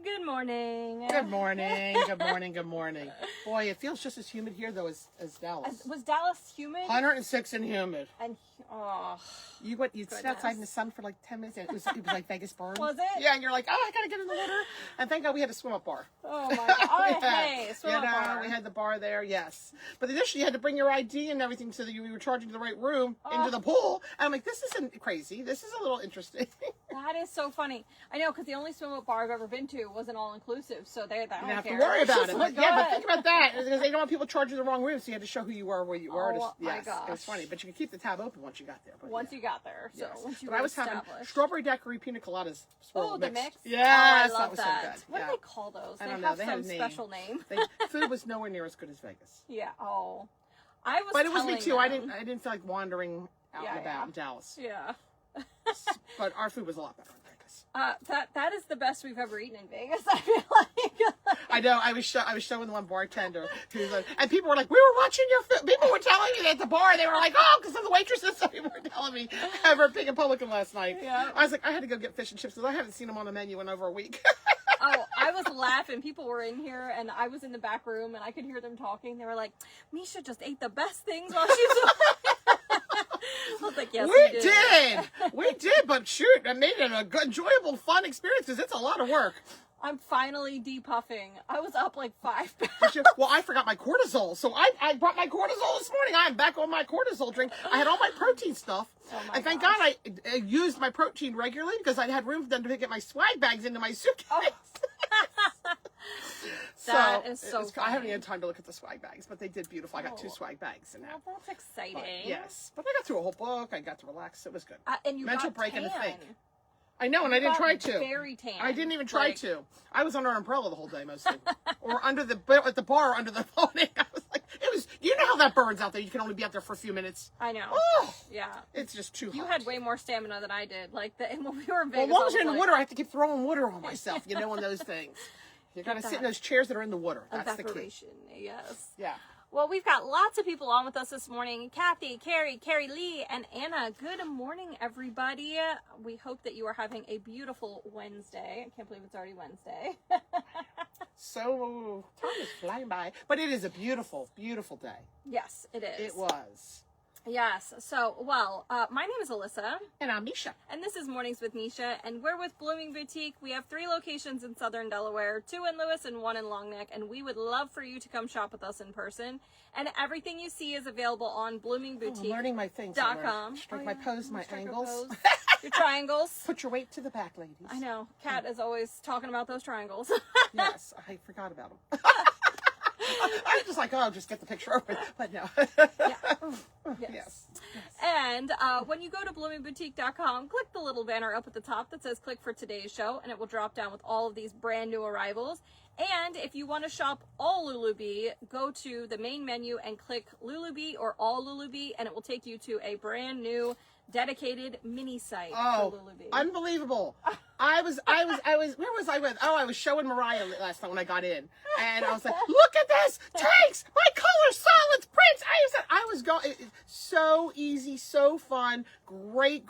Good morning. Good morning. Good morning. Good morning. Boy, it feels just as humid here though as Dallas. Was Dallas humid? 106 and humid. And You'd sit outside in the sun for like 10 minutes and it was like Vegas burns. Was it? Yeah, and you're like, oh, I gotta get in the water. And thank God we had a swim-up bar. Oh my God. Oh, hey, swim-up you know, bar. we had the bar there, yes. But initially you had to bring your ID and everything so that you were charging to the right room into the pool. And I'm like, this isn't crazy. This is a little interesting. That is so funny. I know, because the only swim-up bar I've ever been to wasn't all-inclusive, so they don't have care. to worry about it. But, Go yeah, but ahead. think about that. Because they don't want people charging the wrong room, so you had to show who you were, where you were. Oh, my Yes, gosh. it was funny. But you could keep the tab open once you got there. But, Once you got there. So yes. once you But were I was having established. strawberry daiquiri pina coladas. Oh, the mix? Yes, Oh, I love was that. so good. What yeah. do they call those? I They don't know. have They some had a name. special name. Food was nowhere near as good as Vegas. Yeah. Oh. I was But it was me telling too. them. I didn't feel like wandering out and about in Dallas. Yeah. But our food was a lot better in Vegas. That is the best we've ever eaten in Vegas. I feel like. I know. I was showing the one bartender who's like, and people were like, "We were watching your food." People were telling me at the bar. They were like, "Oh," because of the waitresses. So people were telling me over Pig and Publican last night. Yeah. I was like, I had to go get fish and chips because I haven't seen them on the menu in over a week. Oh, I was laughing. People were in here, and I was in the back room, and I could hear them talking. They were like, "Misha just ate the best things while she was." I was like, "Yes, We did, but shoot, I made it a good, enjoyable, fun experience because it's a lot of work. I'm finally depuffing. I was up like 5 pounds. Well, I forgot my cortisol, so I brought my cortisol this morning. I'm back on my cortisol drink. I had all my protein stuff, and thank God I used my protein regularly because I had room then to get my swag bags into my suitcase. Oh. That is so funny. I haven't had time to look at the swag bags, but they did beautiful. I got 2 swag bags and that. Well, that's exciting. But, yes, but I got through a whole book. I got to relax. It was good. And you mental got break tan. and to think. I know, and I didn't try to. Very tan. I didn't even try to. I was under an umbrella the whole day mostly, or under at the bar under the awning. I was like, it was. You know how that burns out there. You can only be out there for a few minutes. I know. Oh, yeah. It's just too hot. You had way more stamina than I did. Like when we were in Vegas. Well, as long as you're in the water, I have to keep throwing water on myself. You know, on those things. You gotta sit in those chairs that are in the water. That's the key. Yes. Yeah. Well, we've got lots of people on with us this morning. Kathy, Carrie Lee, and Anna. Good morning, everybody. We hope that you are having a beautiful Wednesday. I can't believe it's already Wednesday. So, time is flying by. But it is a beautiful, beautiful day. Yes, it is. It was. Yes. So, my name is Alyssa. And I'm Misha. And this is Mornings with Misha. And we're with Blooming Boutique. We have 3 locations in Southern Delaware, 2 in Lewis and 1 in Long Neck. And we would love for you to come shop with us in person. And everything you see is available on bloomingboutique.com. I'm learning my things. Strike my pose, my angles. Your triangles. Put your weight to the back, ladies. I know. Kat is always talking about those triangles. Yes, I forgot about them. I was just like, oh, just get the picture over. But no. Yeah. Yes. And when you go to bloomingboutique.com, click the little banner up at the top that says click for today's show, and it will drop down with all of these brand new arrivals. And if you want to shop all Lulu B, go to the main menu and click Lulu B or all Lulu B, and it will take you to a brand new dedicated mini site for Lulu B. Unbelievable. I was, where was I with? Oh, I was showing Mariah last night when I got in. And I was like, look at this. Tanks, my color solids, prints. I was going, so easy, so fun. Great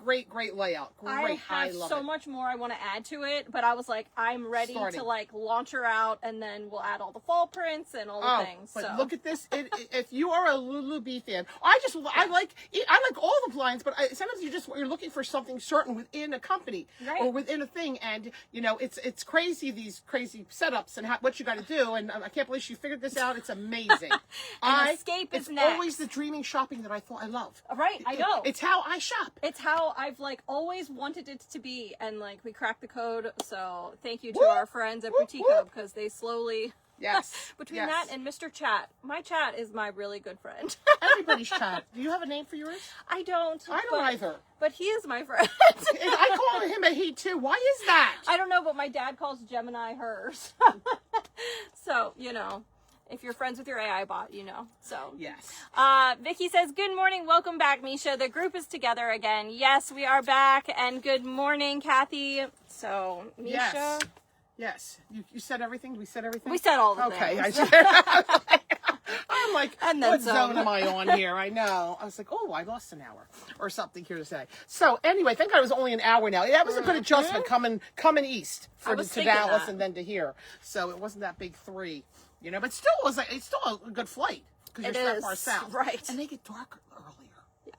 layout. Great. I have so much more I want to add to it, but I was like, I'm ready to like launch her out, and then we'll add all the fall prints and all the things. But so. look at this. If you are a Lulu B fan, I like all the lines, but sometimes you're looking for something certain within a company or within a thing, and you know it's crazy, these crazy setups and what you got to do, and I can't believe she figured this out. It's amazing. Escape is it's next. always the dreaming shopping that I thought I love. Right, I know. It's how I shop. It's how I've like always wanted it to be, and like we cracked the code. So thank you to our friends at Boutique Hub, because they slowly. Yes. Between that and Mr. Chat. My chat is my really good friend. Everybody's chat. Do you have a name for yours? I don't. I don't either. But he is my friend. I call him a he too. Why is that? I don't know, but my dad calls Gemini hers. So, you know, if you're friends with your AI bot, you know. So yes. Vicky says, good morning. Welcome back, Misha. The group is together again. Yes, we are back. And good morning, Kathy. So, Misha. Yes. You said everything? We said everything? We said all the things. Okay. I'm like, And then what some. zone am I on here? I know. I was like, oh, I lost an hour or something here to say. So anyway, thank God it was only an hour now. That was a good adjustment coming east to Dallas that. and then to here. So it wasn't that big 3, you know, but still it's still a good flight because you're so far south. Right. And they get darker earlier.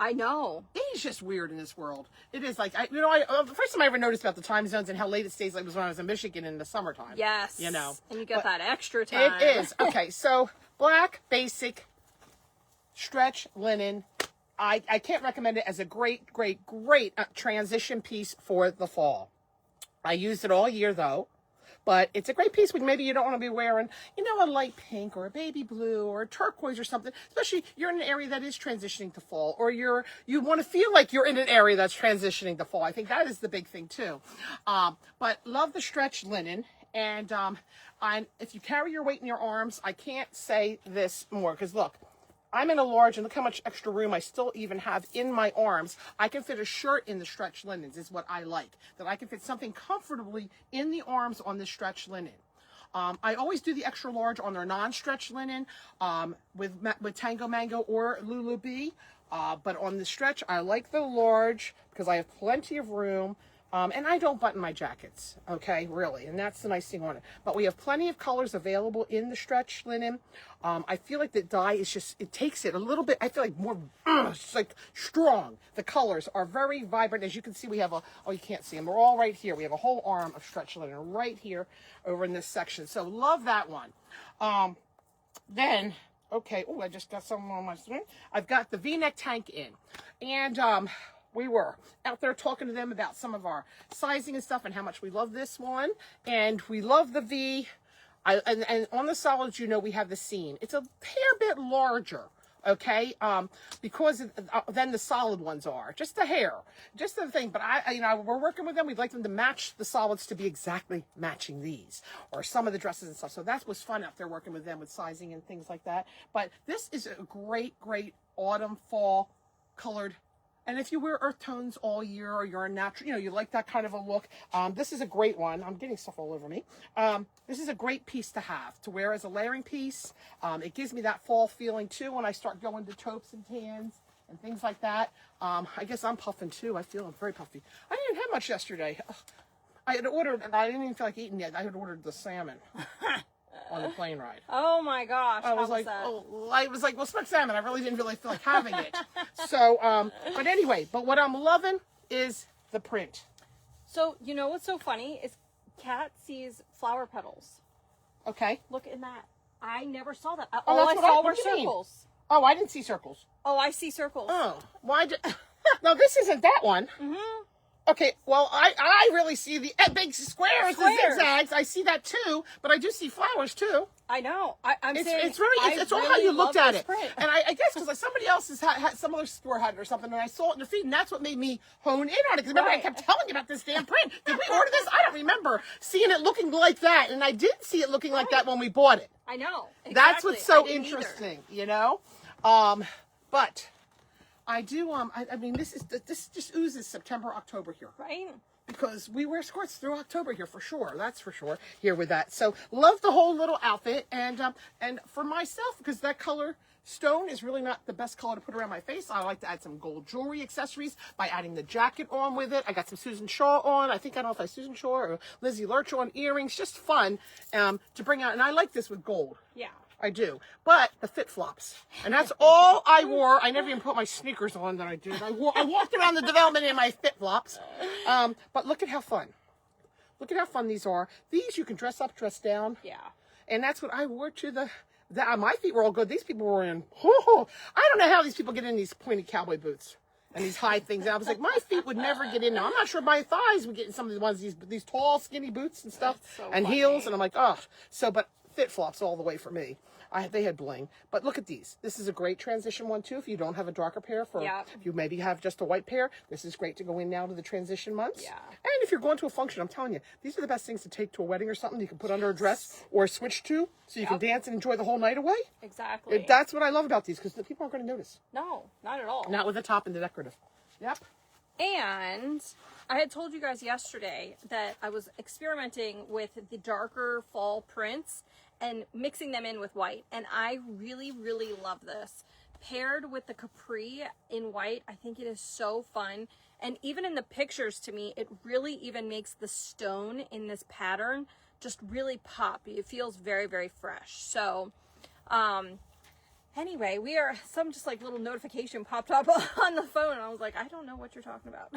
I know. It's just weird in this world. It is like, the first time I ever noticed about the time zones and how late it stays was when I was in Michigan in the summertime. Yes. You know. And you get that extra time. It is. Okay, so black, basic, stretch linen. I can't recommend it as a great transition piece for the fall. I used it all year though. But it's a great piece when maybe you don't want to be wearing, a light pink or a baby blue or a turquoise or something. Especially you're in an area that is transitioning to fall, or you want to feel like you're in an area that's transitioning to fall. I think that is the big thing too. But love the stretch linen. And if you carry your weight in your arms, I can't say this more because look. I'm in a large, and look how much extra room I still even have in my arms. I can fit a shirt in the stretch linens is what I like. That I can fit something comfortably in the arms on the stretch linen. I always do the extra large on their non-stretch linen with Tango Mango or Lulu B. But on the stretch, I like the large because I have plenty of room. And I don't button my jackets, okay, really, and that's the nice thing on it. But we have plenty of colors available in the stretch linen. I feel like the dye is it takes it a little bit, I feel like more, it's like strong. The colors are very vibrant. As you can see, we have you can't see them. They're all right here. We have a whole arm of stretch linen right here over in this section. So love that one. Then, okay, I just got some on my screen. I've got the V-neck tank in. And, we were out there talking to them about some of our sizing and stuff and how much we love this one. And we love the V. And on the solids, we have the seam. It's a hair bit larger, okay? Because than the solid ones are. Just the hair. Just the thing. But we're working with them. We'd like them to match the solids to be exactly matching these. Or some of the dresses and stuff. So that was fun out there working with them with sizing and things like that. But this is a great autumn, fall colored. And if you wear earth tones all year, or you're a natural, you like that kind of a look, this is a great one. I'm getting stuff all over me. This is a great piece to have, to wear as a layering piece. It gives me that fall feeling too when I start going to taupes and tans and things like that. I guess I'm puffing too. I feel I'm very puffy. I didn't have much yesterday. I had ordered, and I didn't even feel like eating yet. I had ordered the salmon. On the plane ride. Oh my gosh. I was like, well, smoked salmon. I really didn't feel like having it. So, but anyway, what I'm loving is the print. So, what's so funny is Kat sees flower petals. Okay. Look in that. I never saw that. Oh, All I saw were circles. Oh, I didn't see circles. Oh, I see circles. Oh, why? No, this isn't that one. Mm-hmm. Okay, well, I really see the big squares and zigzags. I see that too, but I do see flowers too. I know. I'm saying it's all how you looked at it. Print. And I guess because somebody else had some other store had it or something, and I saw it in their feed, and that's what made me hone in on it. Because remember, I kept telling you about this damn print. Did we order this? I don't remember seeing it looking like that, and I did see it looking like that when we bought it. I know. Exactly. That's what's so interesting, But I do. I mean, this just oozes September, October here, right? Because we wear skirts through October here for sure. That's for sure. Here with that. So love the whole little outfit, and for myself, because that color stone is really not the best color to put around my face. I like to add some gold jewelry accessories by adding the jacket on with it. I got some Susan Shaw on. I don't know if I Susan Shaw or Lizzie Lurch on earrings. Just fun to bring out, and I like this with gold. Yeah. I do. But the fit flops. And that's all I wore. I never even put my sneakers on that I did. I walked around the development in my fit flops. But look at how fun. Look at how fun these are. These you can dress up, dress down. Yeah. And that's what I wore to my feet were all good. These people were in, I don't know how these people get in these pointy cowboy boots and these high things. And I was like, my feet would never get in there. I'm not sure my thighs would get in some of the ones, these tall, skinny boots and stuff, and funny. Heels. And I'm like, but fit flops all the way for me. They had bling, but look at these. This is a great transition one too. If you don't have a darker pair, if you maybe have just a white pair, this is great to go in now to the transition months. Yeah. And if you're going to a function, I'm telling you, these are the best things to take to a wedding or something. You can put under a dress or switch to, so you can dance and enjoy the whole night away. Exactly. That's what I love about these, because the people aren't going to notice. No, not at all. Not with the top and the decorative. Yep. And I had told you guys yesterday that I was experimenting with the darker fall prints and mixing them in with white. And I really, really love this. Paired with the capri in white, I think it is so fun. And even in the pictures, to me, it really even makes the stone in this pattern just really pop. It feels very, very fresh. So, anyway, some just like little notification popped up on the phone. And I was like, I don't know what you're talking about.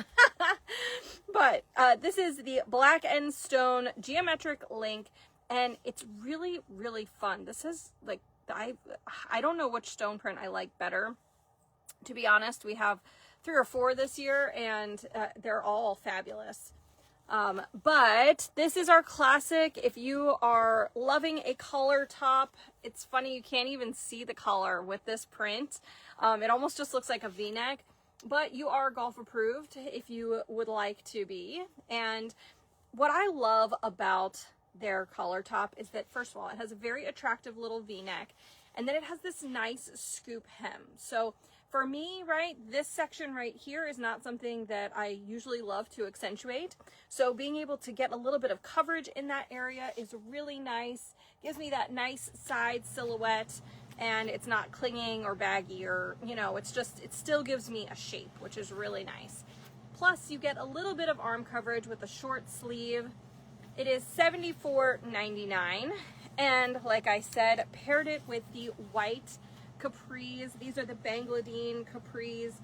But this is the Black and Stone Geometric Link. And it's really, really fun. This is like, I don't know which stone print I like better. To be honest, we have 3 or 4 this year, and they're all fabulous. But this is our classic. If you are loving a collar top, it's funny, you can't even see the collar with this print. It almost just looks like a V-neck, but you are golf approved if you would like to be. And what I love about their collar top is that, first of all, it has a very attractive little V-neck, and then it has this nice scoop hem. So for me, right, this section right here is not something that I usually love to accentuate. So being able to get a little bit of coverage in that area is really nice. Gives me that nice side silhouette, and it's not clinging or baggy or, you know, it's just, it still gives me a shape, which is really nice. Plus you get a little bit of arm coverage with a short sleeve. It is $74.99. And like I said, paired it with the white capris. These are the Bangladesh capris,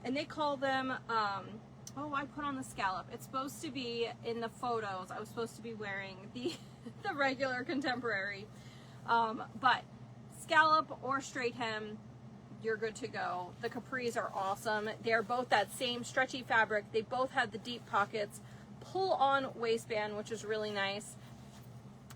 and they call them, oh, I put on the scallop. It's supposed to be, in the photos, I was supposed to be wearing the regular contemporary. But scallop or straight hem, you're good to go. The capris are awesome. They're both that same stretchy fabric. They both have the deep pockets, pull on waistband, which is really nice.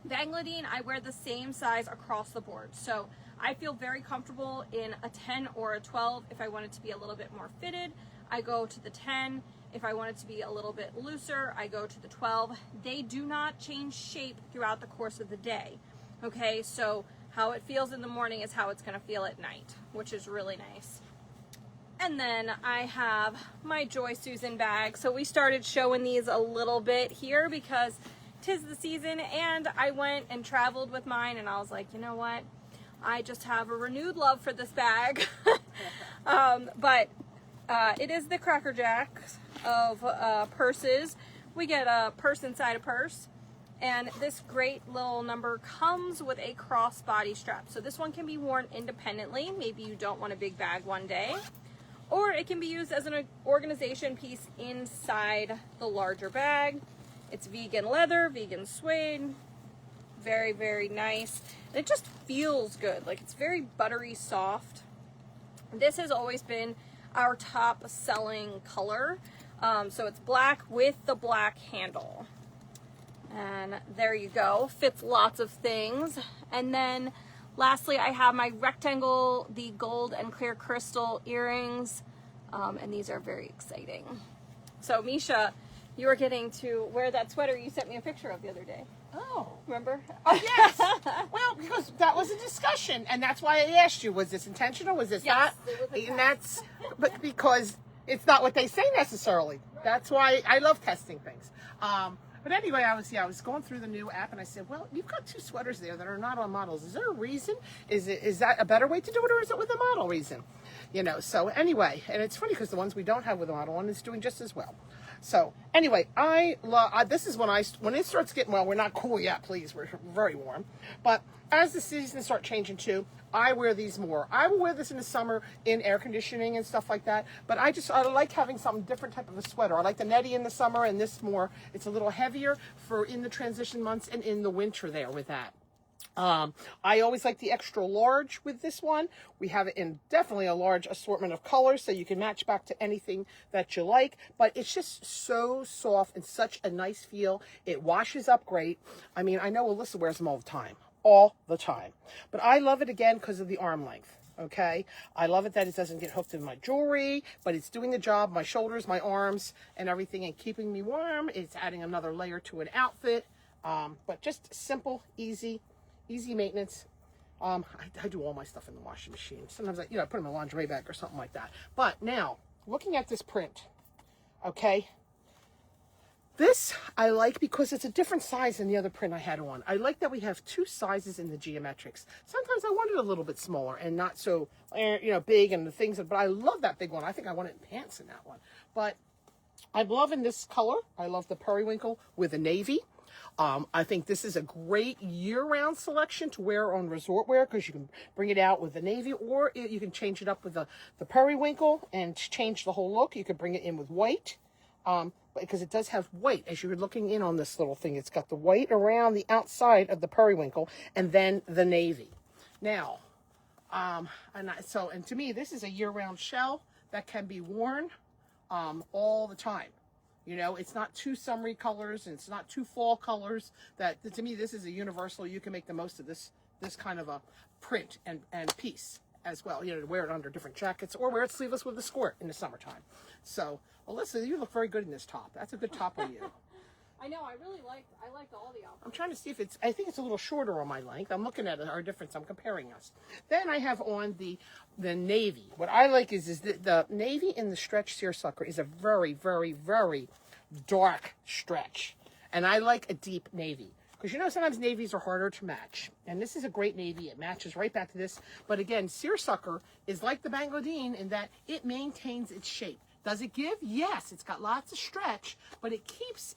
Bangladesh, I wear the same size across the board. So I feel very comfortable in a 10 or a 12. If I want it to be a little bit more fitted, I go to the 10. If I want it to be a little bit looser, I go to the 12. They do not change shape throughout the course of the day. Okay, so how it feels in the morning is how it's gonna feel at night, which is really nice. And then I have my Joy Susan bag. So we started showing these a little bit here because 'tis the season, and I went and traveled with mine, and I was like, you know what? I just have a renewed love for this bag. But it is the Cracker Jack of purses. We get a purse inside a purse, and this great little number comes with a crossbody strap. So this one can be worn independently. Maybe you don't want a big bag one day, or it can be used as an organization piece inside the larger bag. It's vegan leather, vegan suede, very, very nice. And it just feels good. Like, it's very buttery soft. This has always been our top selling color. So it's black with the black handle. And there you go. Fits lots of things. And then lastly, I have my rectangle, the gold and clear crystal earrings. And these are very exciting. So Misha, you were getting to wear that sweater you sent me a picture of the other day. Oh. Remember? Oh, yes. Well, because that was a discussion, and that's why I asked you, was this intentional, was this Yes, not? it was And that's, but because it's not what they say necessarily. That's why I love testing things. But anyway, I was going through the new app, and I said, well, you've got 2 sweaters there that are not on models. Is there a reason? Is that a better way to do it, or is it with a model reason? You know, so anyway, and it's funny because the ones we don't have with a model one is doing just as well. So anyway, I love, this is when it starts getting, well, we're not cool yet, please, we're very warm. But as the seasons start changing too, I wear these more. I will wear this in the summer in air conditioning and stuff like that. But I like having something different type of a sweater. I like the netty in the summer, and this more, it's a little heavier for in the transition months and in the winter there with that. I always like the extra large with this one. We have it in definitely a large assortment of colors, so you can match back to anything that you like. But it's just so soft and such a nice feel. It washes up great. I mean, I know Alyssa wears them all the time. But I love it again because of the arm length. Okay, I love it that it doesn't get hooked in my jewelry, but it's doing the job, my shoulders, my arms, and everything, and keeping me warm. It's adding another layer to an outfit. But just simple, easy maintenance. I do all my stuff in the washing machine. Sometimes I put them in a lingerie bag or something like that. But now, looking at this print, okay, This I like because it's a different size than the other print I had on. I like that we have 2 sizes in the geometrics. Sometimes I want it a little bit smaller and not so, big and the things, but I love that big one. I think I want it in pants in that one. But I'm loving this color. I love the periwinkle with the navy. I think this is a great year-round selection to wear on resort wear because you can bring it out with the navy, or you can change it up with the periwinkle and change the whole look. You could bring it in with white. Because it does have white, as you're looking in on this little thing. It's got the white around the outside of the periwinkle and then the navy. Now, and to me, this is a year-round shell that can be worn all the time. It's not too summery colors and it's not too fall colors. To me, this is a universal. You can make the most of this kind of a print and piece as well. To wear it under different jackets or wear it sleeveless with a skirt in the summertime. So, Alyssa, you look very good in this top. That's a good top on you. I know. I liked all the outfits. I'm trying to see if I think it's a little shorter on my length. I'm looking at our difference. I'm comparing us. Then I have on the navy. What I like is the navy in the stretch seersucker is a very, very, very dark stretch. And I like a deep navy. Because sometimes navies are harder to match. And this is a great navy. It matches right back to this. But again, seersucker is like the Bangladine in that it maintains its shape. Does it give? Yes, it's got lots of stretch, but it keeps,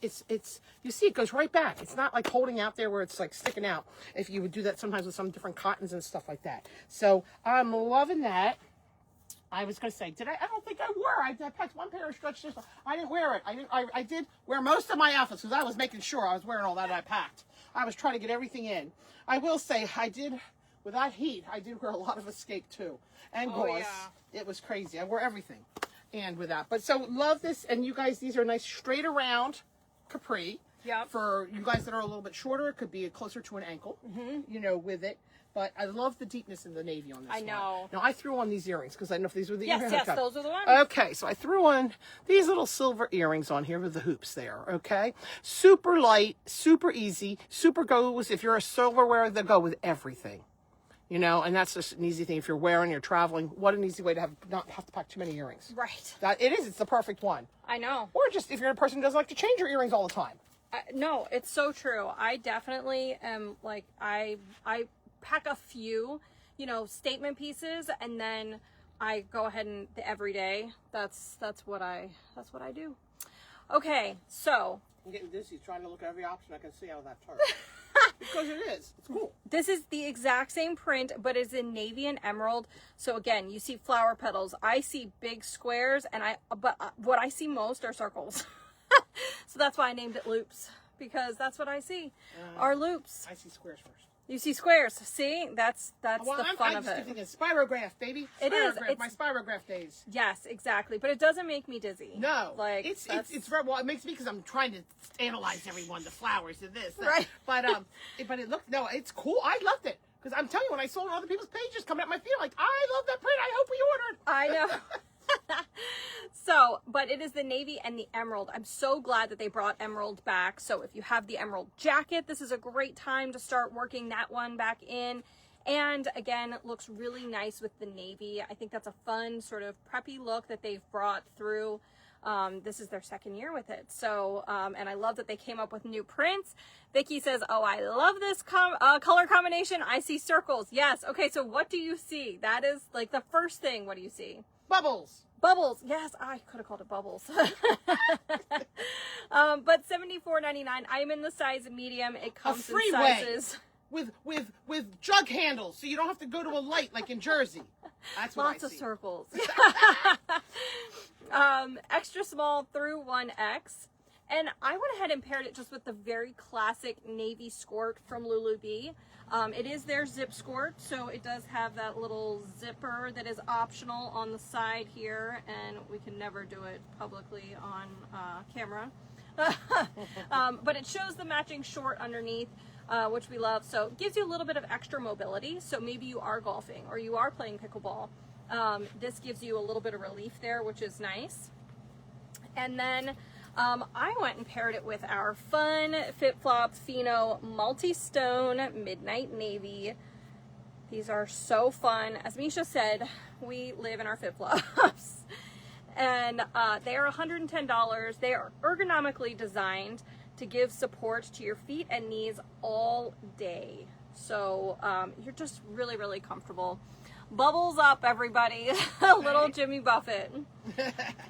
you see it goes right back. It's not like holding out there where it's like sticking out. If you would do that sometimes with some different cottons and stuff like that. So I'm loving that. I was going to say, I don't think I wore. I packed one pair of stretch. I didn't wear it. I did wear most of my outfits because I was making sure I was wearing all that I packed. I was trying to get everything in. I will say, with that heat, I did wear a lot of escape too. And gauze. Yeah. It was crazy. I wore everything. And with that. But so love this. And you guys, these are nice straight around capri. Yeah. For you guys that are a little bit shorter, it could be closer to an ankle, with it. But I love the deepness in the navy on this one. I know. Now, I threw on these earrings because I didn't know if these were the earrings. Yes, those are the ones. Okay, so I threw on these little silver earrings on here with the hoops there, okay? Super light, super easy, super goes. If you're a silver wearer, they'll go with everything. And that's just an easy thing. If you're traveling, what an easy way to not have to pack too many earrings. Right. It's the perfect one. I know. Or just if you're a person who doesn't like to change your earrings all the time. No, it's so true. I definitely am I pack a few, statement pieces, and then I go ahead and the everyday. That's what I do. Okay, so I'm getting dizzy trying to look at every option I can see out of that chart. Because it is. It's cool. This is the exact same print, but it's in navy and emerald. So again, you see flower petals. I see big squares, but what I see most are circles. So that's why I named it loops, because that's what I see are loops. I see squares first. You see squares. See, that's the fun of it. I'm just thinking spirograph, baby. It is. It's my spirograph days. Yes, exactly. But it doesn't make me dizzy. No, it's very well. It makes me because I'm trying to analyze everyone, the flowers and this, that. Right. But it looked it's cool. I loved it because I'm telling you, when I saw on other people's pages coming at my feet, like I love that print. I hope we ordered. I know. So, but it is the navy and the emerald. I'm so glad that they brought emerald back. So if you have the emerald jacket, this is a great time to start working that one back in. And again, it looks really nice with the navy. I think that's a fun sort of preppy look that they've brought through. This is their second year with it. So, and I love that they came up with new prints. Vicky says, oh, I love this color combination. I see circles. Yes. Okay. So what do you see? That is like the first thing. What do you see? Bubbles. Bubbles. Yes, I could have called it bubbles. But $74.99. I'm in the size medium. It comes in sizes. With jug handles, so you don't have to go to a light like in Jersey. That's what Lots I of see. circles. Extra small through 1X. And I went ahead and paired it just with the very classic navy skirt from Lulu B. It is their zip skirt, so it does have that little zipper that is optional on the side here, and we can never do it publicly on camera. But it shows the matching short underneath, which we love. So it gives you a little bit of extra mobility. So maybe you are golfing or you are playing pickleball. This gives you a little bit of relief there, which is nice. And then I went and paired it with our fun FitFlop Pheno Multi-Stone Midnight Navy. These are so fun. As Misha said, we live in our FitFlops. And they are $110. They are ergonomically designed to give support to your feet and knees all day. So you're just really, really comfortable. Bubbles up, everybody. Little Jimmy Buffett.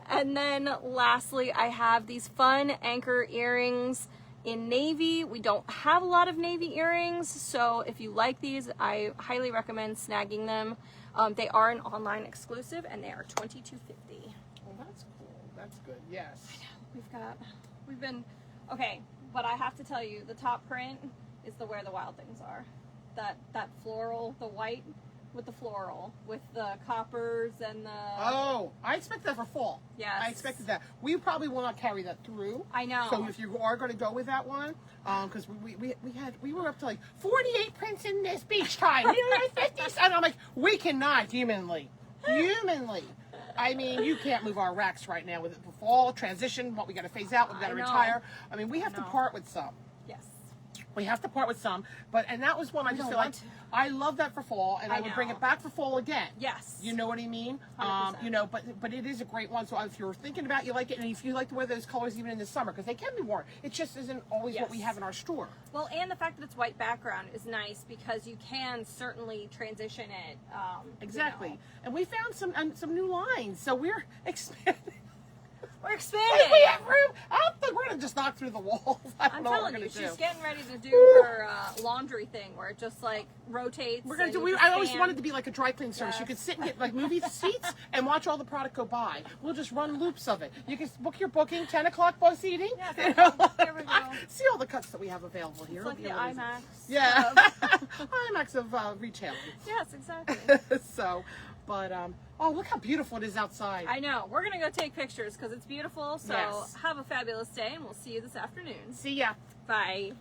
And then lastly, I have these fun anchor earrings in navy. We don't have a lot of navy earrings, so if you like these, I highly recommend snagging them. They are an online exclusive, and they are $22.50. Well, that's cool. That's good. Yes. I know. We've been, okay, but I have to tell you, the top print is the Where the Wild Things Are. That floral, the white with the floral, with the coppers and the... Oh, I expected that for fall. Yes. I expected that. We probably will not carry that through. I know. So if you are going to go with that one, because we were up to like 48 prints in this beach time. You know, 50, and I'm like, we cannot humanly. I mean, you can't move our racks right now with the fall transition. What we got to phase out, we got to retire. I mean, we have to part with some. Yes. We have to part with some, and that was one I just feel like I love that for fall, and I would bring it back for fall again. Yes. You know what I mean? 100%. You know, but it is a great one. So if you're thinking about, you like it, and if you like to wear those colors even in the summer, because they can be worn, it just isn't always what we have in our store. Well, and the fact that it's white background is nice because you can certainly transition it. Exactly. You know. And we found some new lines, so we're expanding. We're expanding. If we have room, I don't think we're gonna just knock through the walls. I'm telling you, she's getting ready to do her laundry thing where it just like rotates. We're gonna do. I always wanted to be like a dry clean service. Yes. You could sit and get like movie seats and watch all the product go by. We'll just run loops of it. You can book your booking 10 o'clock bus seating. Yeah, there we go. See all the cuts that we have available here. It's like the IMAX. Yeah, IMAX of retailing. Yes, exactly. So. But, oh, look how beautiful it is outside. I know. We're going to go take pictures because it's beautiful. So yes. Have a fabulous day, and we'll see you this afternoon. See ya. Bye.